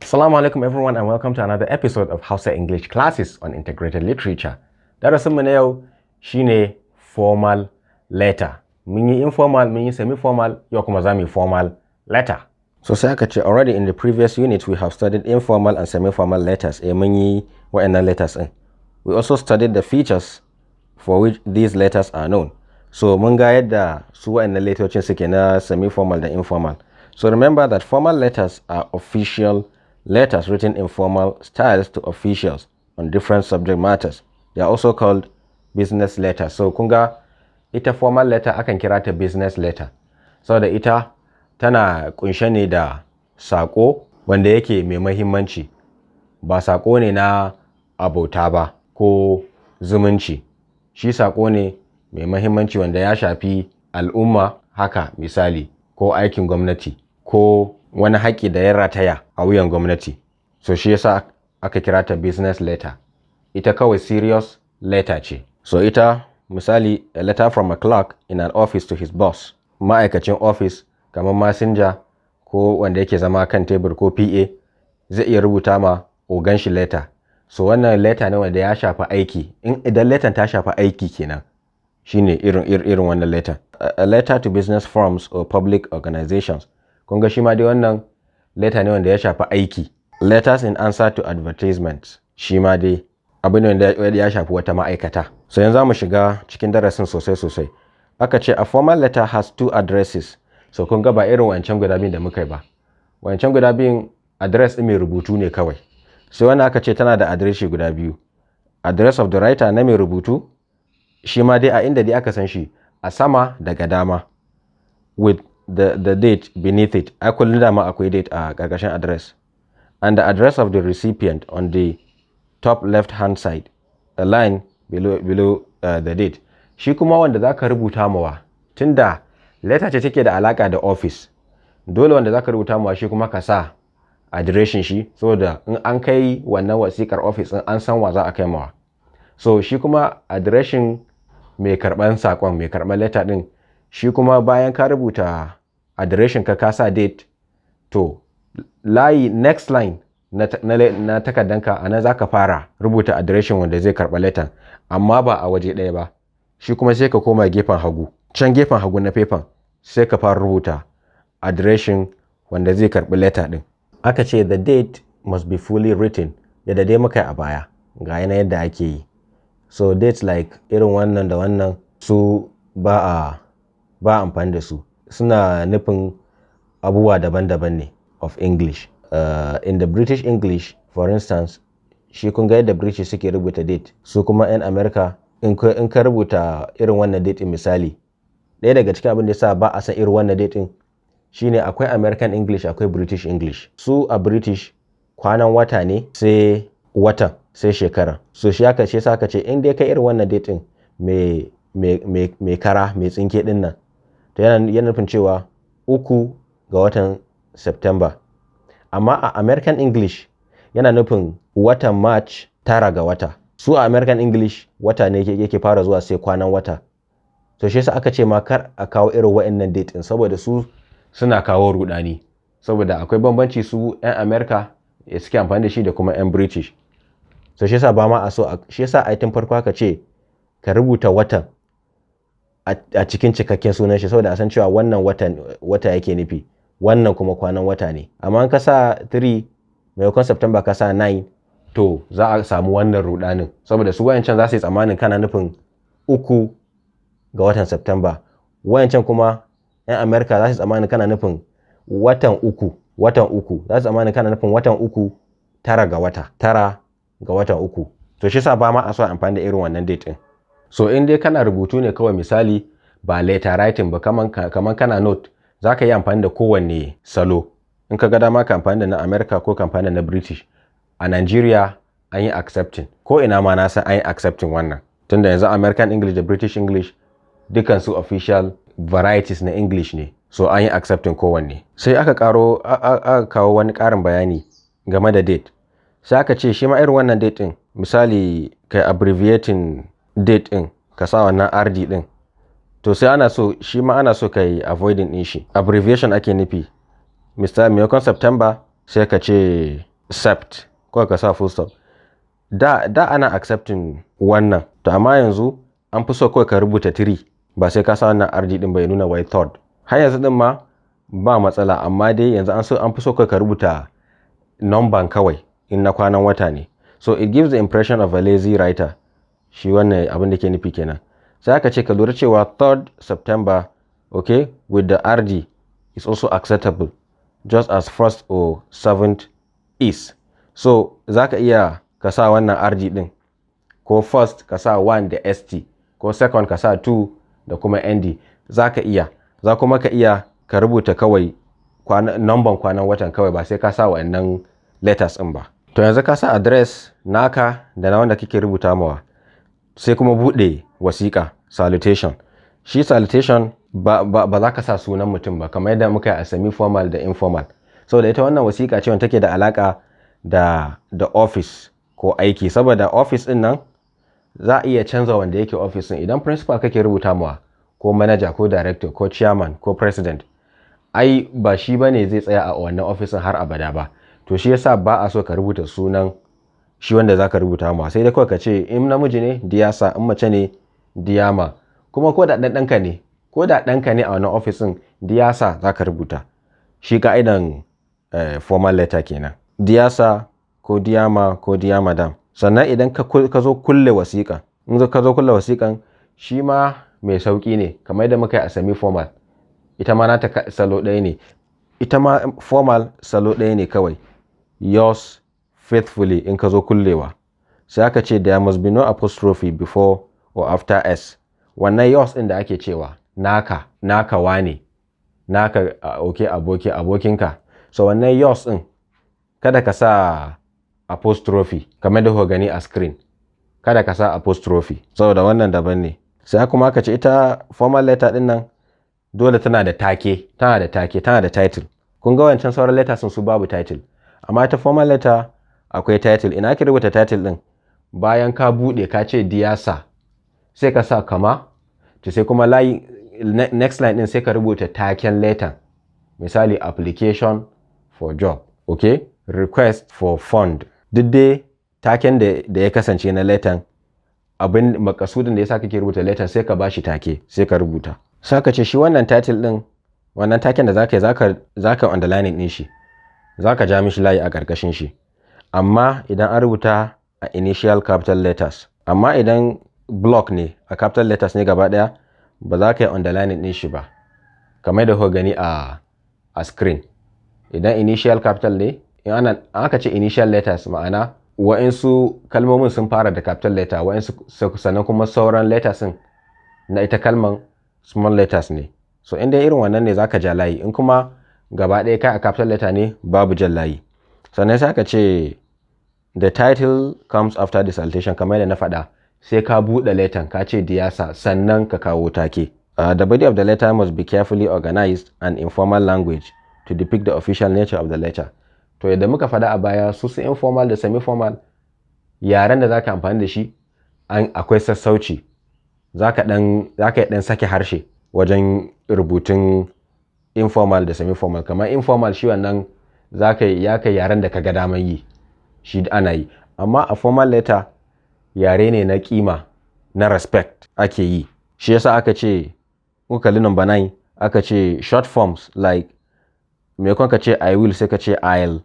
Assalamu alaikum everyone and welcome to another episode of Hausa English classes on integrated literature. Darasinmu na yau shine formal letter. Mun yi informal, mun yi semi-formal, yau kuma za mu yi formal letter. So sai aka ce already in the previous unit we have studied informal and semi-formal letters. Mun yi wa'annan letters in. We also studied the features for which these letters are known. So mun ga yadda su wa'annan letocin suke na semi-formal da informal. So remember that formal letters are official letters written in formal styles to officials on different subject matters. They are also called business letters. So kunga ita formal letter akan kira ta business letter. So da ita tana kunshe ne da sako wanda yake mai muhimmanci. Ba sako ne na abota ba ko zumunci. Shi sako ne mai muhimmanci wanda ya shafi al'umma haka misali ko aikin gwamnati ko wani haƙƙi da ya rataya a wuyan gwamnati. So shi yasa aka kira ta business letter. Ita kawai serious letter ce. So ita misali a letter from a clerk in an office to his boss. Ma'aikacin office kamar messenger ko wanda yake zama kan tebur ko PA zai iya rubuta ma ogan shi letter. So wannan letter ne wanda ya shafa aiki. Idan letter ta shafa aiki kenan shine irin wannan letter. A letter to business firms or public organizations. Kun ga shi ma dai wannan letter ne wanda ya shafi aiki. Letters in answer to advertisements shi ma dai abin da ya shafi wata ma'aikata. So yanzu mu shiga cikin darasin sosai. Aka ce a formal letter has two addresses. So kun ga ba irin wancan guda biyun da muka yi ba. Wancan guda biyun address ɗin mai rubutu ne kawai. So wannan aka ce tana da adireshi guda biyu. Address of the writer na mai rubutu shi ma dai a inda dai aka san shi a sama daga dama with the date beneath it. A kullum dama akwai date a ƙarƙashin address. And the address of the recipient on the top left hand side, a line below the date. Shi kuma wanda zaka rubuta mawa tunda letter ce take da alaka da office. Dole wanda zaka rubuta mawa shi kuma ka sa adireshin shi saboda in an kai wannan wasikar office din an san wa za a kai mawa. So shi kuma adireshin mai karban sakon mai karban letter din shi kuma bayan ka rubuta adireshin ka sa date to layi next line na takardanka a nan za ka fara rubuta adireshin wanda zai karɓa letter amma ba a waje ɗaya ba. Shi kuma sai ka koma gefen hagu can gefen hagu na paper sai ka fara rubuta adireshin wanda zai karɓi letter ɗin. Aka ce the date must be fully written yadda dai muka yi a baya ga yana yadda ake yi. So dates like irin wannan da wannan su ba amfani da su, suna nufin abubuwa daban-daban ne of English. In the British English for instance shi kun ga yadda British suke rubuta date su kuma 'yan America in ka rubuta irin wannan date misali ɗaya daga cikin abin da yasa ba a san irin wannan date din shine akwai American English akwai British English. Su a British kwanan wata ne sai watan sai shekara. So shi yasa aka ce in dai ka irin wannan date din mai kara mai tsinke din nan to yana nufin cewa 3 ga watan September. Amma a American English yana nufin watan March 9 ga wata. Su a American English wata ne yake fara zuwa sai kwanan wata. So shi yasa aka ce ma kar a kawo irin wa'annan date din saboda su suna kawo rudani. Saboda akwai bambanci su 'yan America suke amfani da shi da kuma 'yan British. So shi yasa ba ma a so shi yasa a tun farko aka ce ka rubuta watan a cikin cikakken sunan shi saboda a san cewa wannan wata yake nufi wannan kuma kwanan wata ne. Amma in ka sa 3 maimakon September ka sa 9 to za a samu wannan rudanin saboda su wayancan za su yi tsammanin kana nufin 3 ga watan September, wayancan kuma 'yan America za su yi tsammanin kana nufin watan uku za su tsammanin kana nufin watan 3 9 ga watan 3. To shi yasa ba ma a so amfani da irin wannan date din. So in dai kana rubutu ne kawai misali ba letter writing ba kaman kana note za ka yi amfani da kowanne salo. In ka ga dama ka amfani da na America ko ka amfani da na British. A Nigeria an yi accepting ko ina ma na san an yi accepting wannan tunda yanzu American English da British English dukan su official varieties na English ne. So an yi accepting kowanne. Sai aka kawo wani ƙarin bayani game da date. Sai aka ce shi ma irin wannan date din misali kai abbreviating date din ka sa wannan RD din to sai ana so shi ma ana so kai avoiding din shi. Abbreviation ake nufi misali maimakon September sai ka ce sept kawai ka sa full stop. Da ana accepting wannan, to amma yanzu an fi so kawai ka rubuta 3 ba sai ka sa wannan RD din bai nuna wai third. Har yanzu din ma ba matsala, amma dai yanzu an fi so kawai ka rubuta number kawai in na kwanan wata ne. So it gives the impression of a lazy writer. Shi wannan abin da ke nufi kenan. Sai aka ce ka lura cewa 3rd September, okay, with the RD is also acceptable just as 1st or 7th is. So zaka iya ka sa wannan RD din, ko 1st ka sa 1 da ST, ko 2nd ka sa 2 da kuma ND. Zaka iya, za kuma ka iya ka rubuta kawai number kwanan watan kawai ba sai ka sa wa'annan letters din ba. To yanzu ka sa address naka da na wanda kake rubuta mawa, sai kuma bude wasiƙa salutation. Shi salutation ba za ka sa sunan mutum ba kamar yadda muka yi a semi formal da informal. Saboda ita wannan wasiƙa ce wanda take da alaka da office ko aiki, saboda office din nan za a iya canza wanda yake office din. Idan principal kake rubuta mawa, ko manager ko director ko chairman ko president, ai ba shi bane zai tsaya a wannan office har abada ba. To shi yasa ba a so ka rubuta sunan shi wanda zaka rubuta mawa, sai dai kawai ka ce in namiji ne Diyasa, in mace ne Diyama. Kuma ko da ɗanka ne, a wannan office din Diyasa zaka rubuta. Shi ka'idan formal letter kenan, Diyasa ko Diyama ko Diyamadam. Sannan idan ka zo kulle wasiƙan, shi ma mai sauƙi ne kamar yadda muka yi a semi formal. Ita ma nata salo ɗaya ne, ita ma formal salo ɗaya ne kawai, yours faithfully in ka zo kullewa. Sai aka ce there must be no apostrophe before or after S. Wannan yours ɗin da ake cewa naka wane, naka okay, abokinka. So wannan yours ɗin kada ka sa apostrophe kamar da kuka gani a screen, kada ka sa apostrophe saboda wannan daban ne. Sai kuma aka ce ita formal letter ɗin nan dole tana da title. Kun ga wancan sauran letters sun su babu title, amma ita formal letter akwai title. Ina ake rubuta title din? Bayan ka bude ka ce Diyasa, sai ka sa kama, to sai kuma next line din sai ka rubuta taken letter. Misali application for job, okay, request for fund. Duk dai taken da ya kasance na letter, abin makasudin da yasa kake rubuta letter sai ka bashi take, sai ka rubuta. Saka ce shi wannan title din, wannan taken da zaka yi zaka underline din shi, zaka ja mishi layi a karkashin shi. Amma idan an rubuta a initial capital letters, amma idan block ne a capital letters ne gaba daya, ba za ka yi underline din shi ba kamar da kuka gani a screen. Idan initial capital ne, in aka ce initial letters ma'ana wa'insu kalmomin sun fara da capital letter, wa'insu sannan kuma sauran letters na ita kalman small letters ne. So inda irin wannan ne zaka ja layi, in kuma gaba ɗaya kai a capital letter ne babu jan layi. Sannan sai aka ce the title comes after the salutation, kamar da na faɗa, sai ka buɗe letter ka ce Diyasa sannan ka kawo take. The body of the letter must be carefully organized and in formal language to depict the official nature of the letter. To yadda muka faɗa a baya, su informal da semi formal yaren da zaka amfani da shi akwai sassauci. Zaka yi dan sake harshe wajen rubutun informal da semi formal. Kamar informal shi wannan zaka yi yaren da kaga daman yi, shi ana yi. Amma a formal letter yare ne na kima, na respect ake yi. Shi yasa aka ce muka kalli number 9, aka ce short forms like me kon ka ce I will sai ka ce I'll,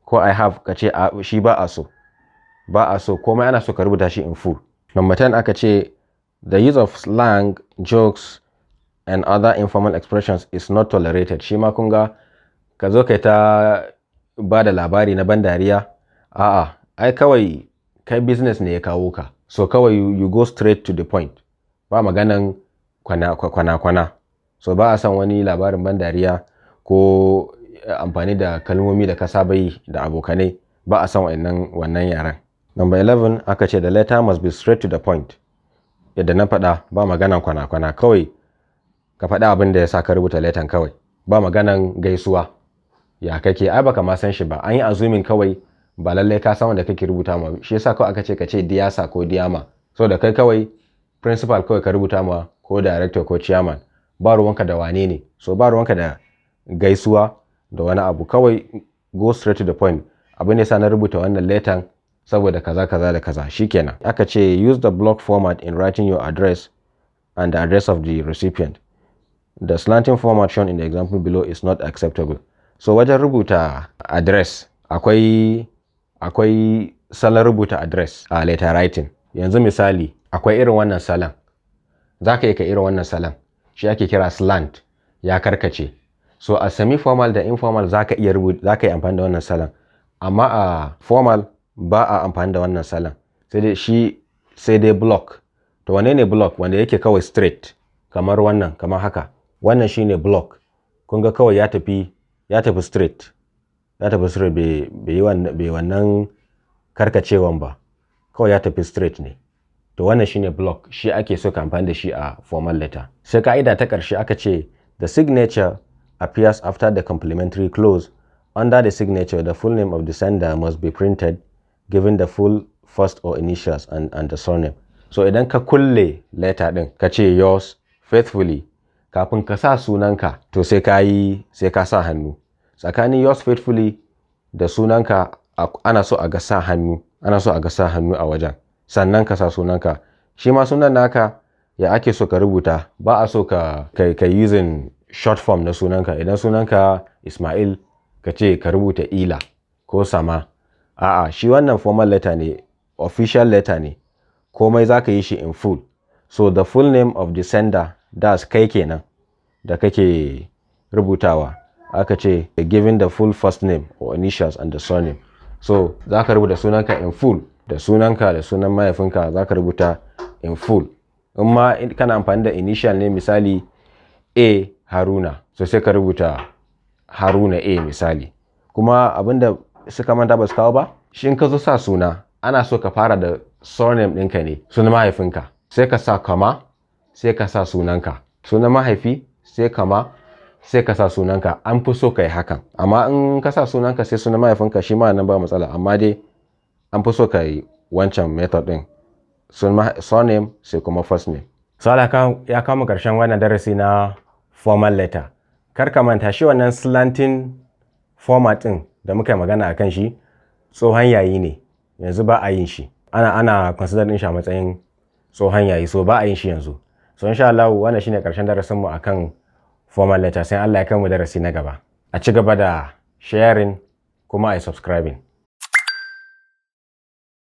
ko I have ka ce shi ba a so. Komai ana so ka rubuta shi in full. Number 10 aka ce the use of slang, jokes and other informal expressions is not tolerated. Shi ma kun ga ka zo kai ta ba da labari na ban dariya, a'a, ai kawai kai business ne ya kawo ka, so kawai you go straight to the point, ba maganan kwana. So ba a san wani labarin ban dariya ko amfani da kalmomi da ka saba yi da abokanai, ba a san wannan yaren. Number 11 aka ce the letter must be straight to the point. Yadda na faɗa, ba maganan kwana kawai ka faɗa abin da ya sa ka rubuta letter kawai, ba maganan gaisuwa ya kake, ai baka ma san shi ba, an yi assuming kawai ba lallai ka san wanda kake rubuta ma. Shi yasa kawai aka ce ka ce Diyasa ko Diyama, so da kai kawai principal kawai ka rubuta ma, ko director ko chairman, ba ruwanka da wane ne. So ba ruwanka da gaisuwa da wani abu, kawai go straight to the point. abin da yasa na rubuta wannan letter saboda kaza kaza da kaza, shikenan. Aka ce use the block format in writing your address and the address of the recipient. The slanting format shown in the example below is not acceptable. So wajen rubuta address akwai salon rubuta address a letter writing. Yanzu misali akwai irin wannan salon, zaka yi ka irin wannan salon, shi ake kira slant, ya karkace. So a semi formal da informal zaka yi amfani da wannan salon, amma a formal ba a amfani da wannan salon, sai dai block. To wane ne block? Wanda yake kawai straight, kamar wannan, kamar haka. Wannan shine block. Kun ga kawai ya tafi straight, bai wannan karkacewan ba, kawai ya tafi straight ne. To wannan shine block, shi ake so ka amfani da shi a formal letter. Sai ka'ida ta ƙarshe aka ce the signature appears after the complementary clause. Under the signature, the full name of the sender must be printed, given the full first or initials and the surname. So idan ka kulle letter din, ka ce yours faithfully, kafin ka sa sunanka to sai ka sa hannu. Tsakanin yours faithfully da sunanka ana so a ga sa hannu, a wajen, sannan ka sa sunanka. Shi ma sunan naka ya ake so ka rubuta, ba a so ka using short form na sunanka. Idan sunanka Ismail, ka ce ka rubuta Ila ko Sama. A'a, shi wannan formal letter ne, official letter ne, komai zaka yi shi in full. So the full name of the sender, that's kai kenan da kake rubutawa. Aka ce given the full first name or initials and the surname. So zaka rubuta sunanka in full, da sunanka da sunan mahaifinka zaka rubuta in full. In ma kana amfani da initial ne, misali A Haruna, so sai ka rubuta Haruna A misali. Kuma abinda suka manta ba su kawo ba, shi in ka zo sa suna, ana so ka fara da surname ɗinka ne, sunan mahaifinka, sai ka sa kama, sai ka sa sunanka, sunan mahaifi, sai kama, sai ka sa sunanka. An fi so ka yi hakan, amma in ka sa sunanka sai sunan mahaifinka, shi ma nan ba matsala, amma dai an fi so ka yi wancan method ɗin, surname sai kuma first name. So ya kama ƙarshen wannan darasi na formal letter. Kar ka manta shi wannan slanting format ɗin da muka yi magana a kan shi, tsohon yayi ne, yanzu ba a yin shi. Ana consider din shi a matsayin tsohon yayi, so ba a yin shi yanzu. So insha Allah wannan shine karshen darasin mu akan formal letter. Sai Allah ya kai mu darasi na gaba. A ci gaba da sharing kuma ai subscribing.